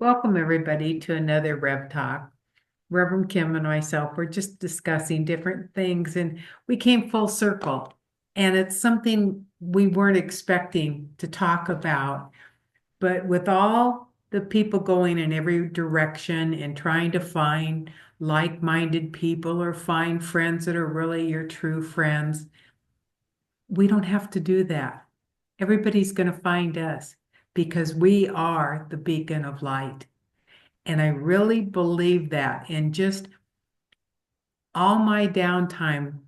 Welcome, everybody, to another Rev Talk. Reverend Kim and myself were just discussing different things, and we came full circle. And it's something we weren't expecting to talk about. But with all the people going in every direction and trying to find like-minded people or find friends that are really your true friends, we don't have to do that. Everybody's going to find us because we are the beacon of light. And I really believe that. And just all my downtime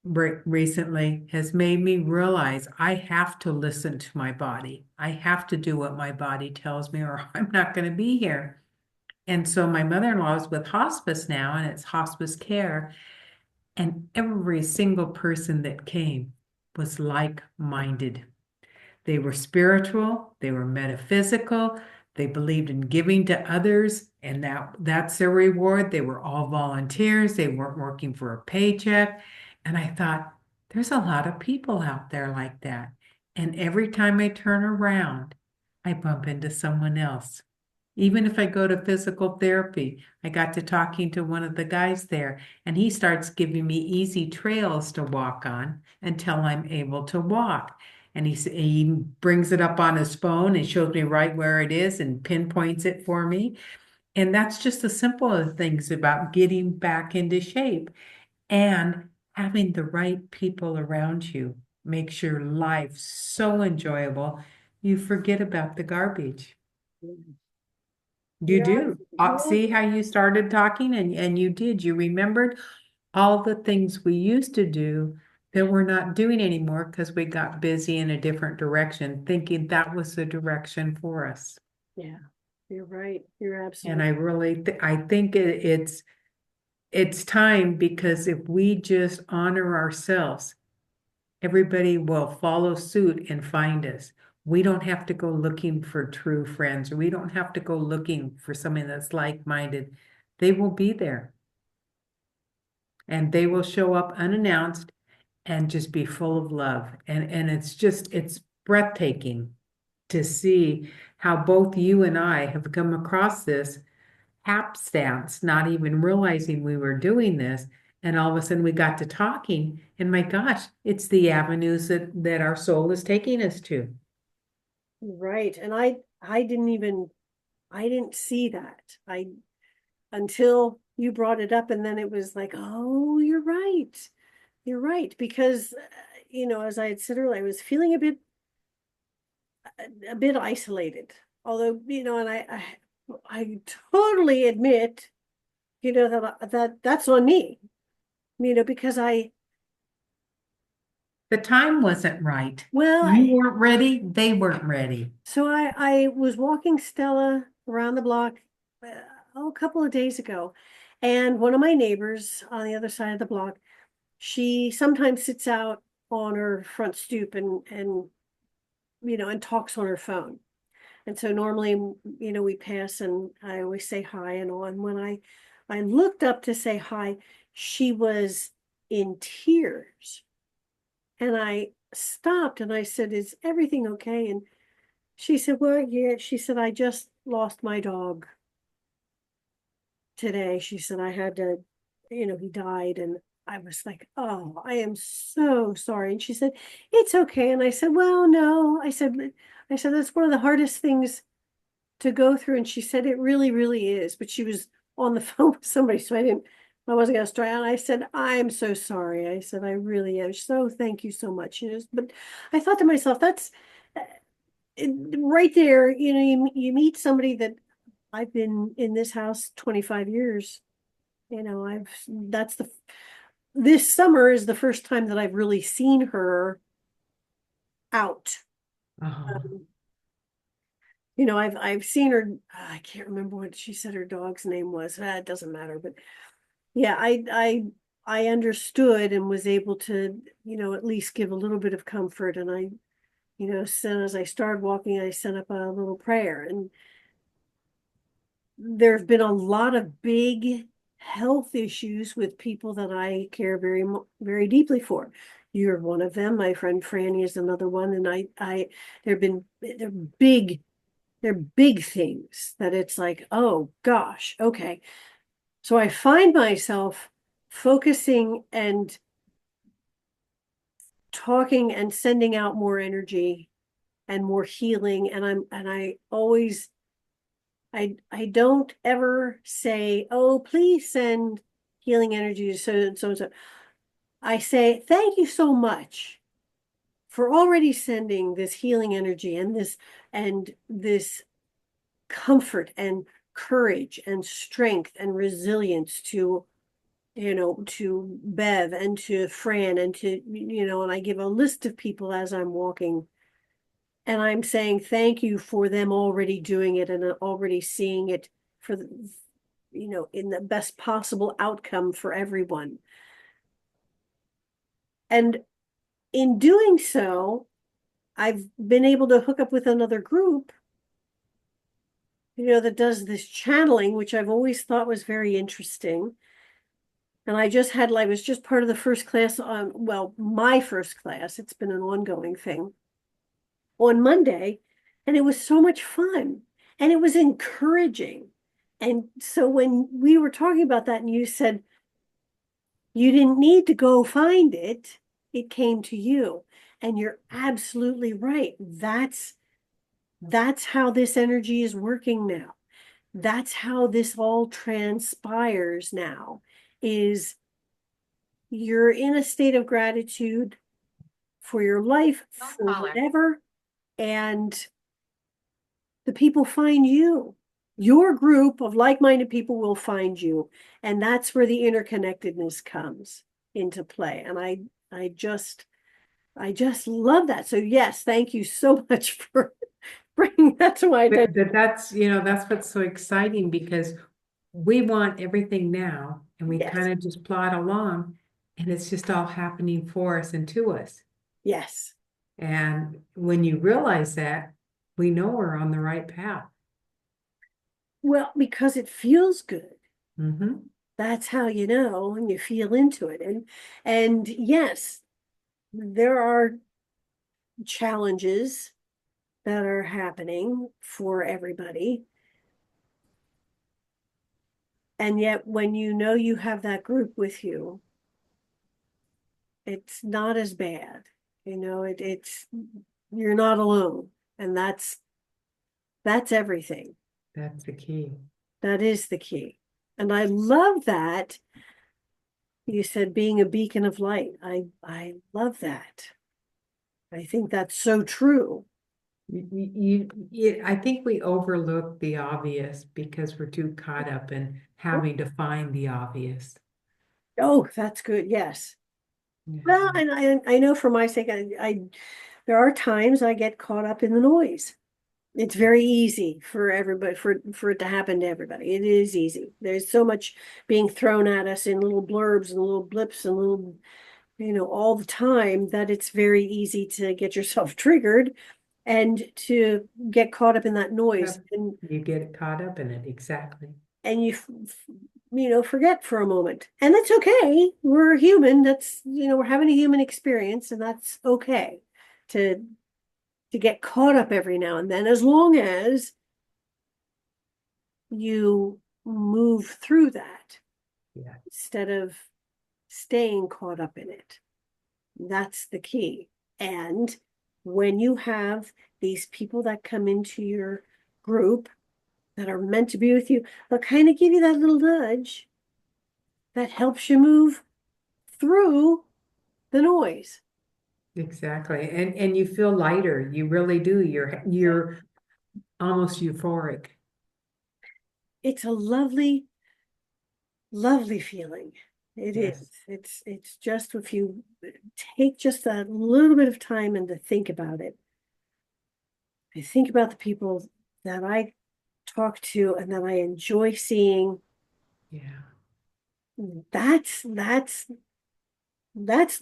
recently has made me realize I have to listen to my body. I have to do what my body tells me, or I'm not going to be here. And so my mother-in-law is with hospice now, and it's hospice care. And every single person that came was like-minded. They were spiritual, they were metaphysical, they believed in giving to others, and that's their reward. They were all volunteers, they weren't working for a paycheck. And I thought, there's a lot of people out there like that. And every time I turn around, I bump into someone else. Even if I go to physical therapy, I got to talking to one of the guys there, and he starts giving me easy trails to walk on until I'm able to walk. And he brings it up on his phone and shows me right where it is and pinpoints it for me. And that's just the simple of things about getting back into shape and having the right people around you makes your life so enjoyable. You forget about the garbage. You Yeah, do. well, See how you started talking and you did. You remembered all the things we used to do that we're not doing anymore because we got busy in a different direction, thinking that was the direction for us. yeah, you're right. You're And absolutely I really, I think it's time because if we just honor ourselves, everybody will follow suit and find us. We don't have to go looking for true friends, or we don't have to go looking for somebody that's like-minded. They will be there and they will show up unannounced and just be full of love. And it's breathtaking to see how both you and I have come across this hapstance, not even realizing we were doing this. And all of a sudden we got to talking, and my gosh, it's the avenues that our soul is taking us to. right. And I didn't even, I didn't see that. I until you brought it up, and then it was like, oh, you're right. You're right. Because, as I had said earlier, I was feeling a bit isolated. Although, and I totally admit, that's on me, because The time wasn't right. well, You weren't ready, they weren't ready. so I was walking Stella around the block uh, a couple of days ago, and one of my neighbors on the other side of the block, she sometimes sits out on her front stoop and talks on her phone. And so normally, we pass and I always say hi and all. And when I looked up to say hi, she was in tears. And I stopped and I said, "Is everything okay?" And she said, "Well, yeah." She said, "I just lost my dog today." She said, "I had to, he died." And I was like, "Oh, I am so sorry." And she said, "It's okay." And I said, "Well, no." I said, "That's one of the hardest things to go through." And she said, "It really, really is." But she was on the phone with somebody, so I wasn't going to start out. I said, "I'm so sorry." I said, "I really am. So thank you so much." But I thought to myself, that's right there, you meet somebody that I've been in this house 25 years. This summer is the first time that I've really seen her out. Uh-huh. Um, I've seen her. I can't remember what she said her dog's name was. It doesn't matter, but yeah, I understood and was able to, at least give a little bit of comfort. And as soon as I started walking, I sent up a little prayer. And there have been a lot of big health issues with people that I care very deeply for. You're one of them. My friend Franny is another one, and there have been big they're big things that it's like, oh gosh, okay. So I find myself focusing and talking and sending out more energy and more healing. And I always, I don't ever say, oh, please send healing energy to so and so and so. I say, thank you so much for already sending this healing energy and this comfort and courage and strength and resilience to, to Bev and to Fran and to, and I give a list of people as I'm walking. And I'm saying thank you for them already doing it and already seeing it for the, in the best possible outcome for everyone. And in doing so, I've been able to hook up with another group, that does this channeling, which I've always thought was very interesting. And I was just part of the first class on, well, my first class, it's been an ongoing thing, on Monday, and it was so much fun and it was encouraging. And so when we were talking about that and you said you didn't need to go find it, it came to you. And you're absolutely right. That's how this energy is working now. That's how this all transpires now, is you're in a state of gratitude for your life, for whatever, and the people find you. Your group of like-minded people will find you. And that's where the interconnectedness comes into play. And I just love that. So yes, thank you so much for bringing that to my attention. But that's, that's what's so exciting because we want everything now and we Yes, kind of just plod along and it's just all happening for us and to us. yes. And when you realize that, we know we're on the right path. Well, because it feels good. Hmm. That's how you know and you feel into it. And yes, there are challenges that are happening for everybody. And yet when you know you have that group with you, it's not as bad. It's you're not alone. And that's everything. That's the key. That is the key. And I love that you said being a beacon of light. I love that. I think that's so true. I think we overlook the obvious because we're too caught up in having to find the obvious. Oh, that's good. Yes. Well, Yeah. and I know for my sake, there are times I get caught up in the noise. It's very easy for everybody for it to happen to everybody. It is easy. There's so much being thrown at us in little blurbs and little blips and little, all the time that it's very easy to get yourself triggered and to get caught up in that noise. Yep. You get caught up in it, exactly. And forget for a moment. And that's okay. We're human. We're having a human experience, and that's okay to get caught up every now and then, as long as you move through that Yeah, instead of staying caught up in it. That's the key. And when you have these people that come into your group that are meant to be with you, they'll kind of give you that little nudge that helps you move through the noise. exactly. And you feel lighter. You really do. You're almost euphoric. It's a lovely, lovely feeling. It is. Yes. It's just if you take just a little bit of time and to think about it. I think about the people that I talk to and that I enjoy seeing. Yeah. That's the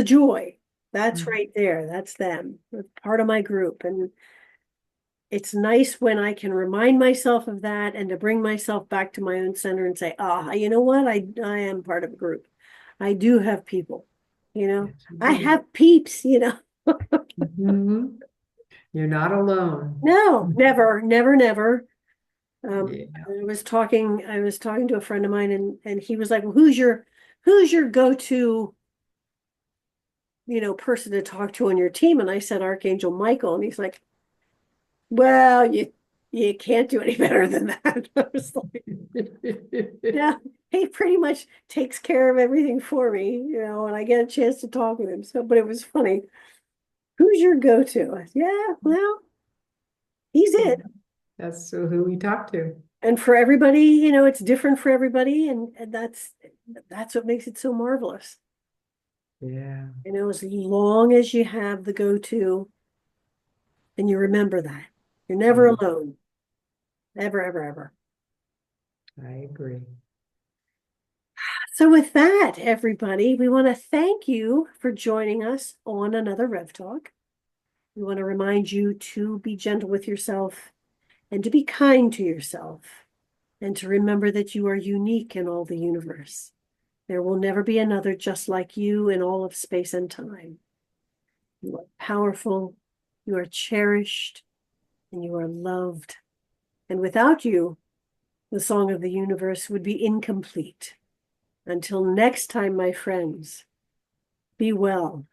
joy. That's Mhm. right there. That's them. That's part of my group. And it's nice when I can remind myself of that and to bring myself back to my own center and say, you know what? I am part of a group. I do have people, Yes, you I do. have peeps, Mhm. You're not alone. No, never, never, never. Yeah. I was talking to a friend of mine and he was like, well, who's your go-to, person to talk to on your team? And I said, Archangel Michael. And he's like, well, you can't do any better than that. I was like, yeah, he pretty much takes care of everything for me, and I get a chance to talk with him. So, but it was funny. Who's your go-to? I said, yeah, well, he's it. That's who we talk to. And for everybody, it's different for everybody, and that's what makes it so marvelous. Yeah. As long as you have the go-to and you remember that, you're never Yeah, alone. Ever, ever, ever. I agree. So with that, everybody, we want to thank you for joining us on another Rev Talk. We want to remind you to be gentle with yourself and to be kind to yourself and to remember that you are unique in all the universe. There will never be another just like you in all of space and time. You are powerful, you are cherished, and you are loved. And without you, the song of the universe would be incomplete. Until next time, my friends, be well.